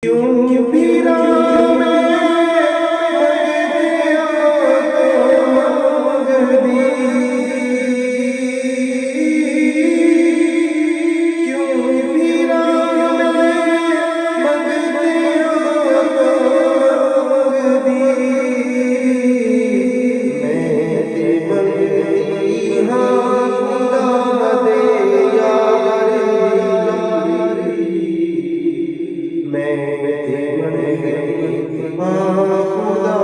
क्यों फिरा मैं मंगदी, क्यों फिरा मैं मंगदी, मैं ते मंगदी हाँ खुदा दे यार, मैं ते मंगदी हाँ खुदा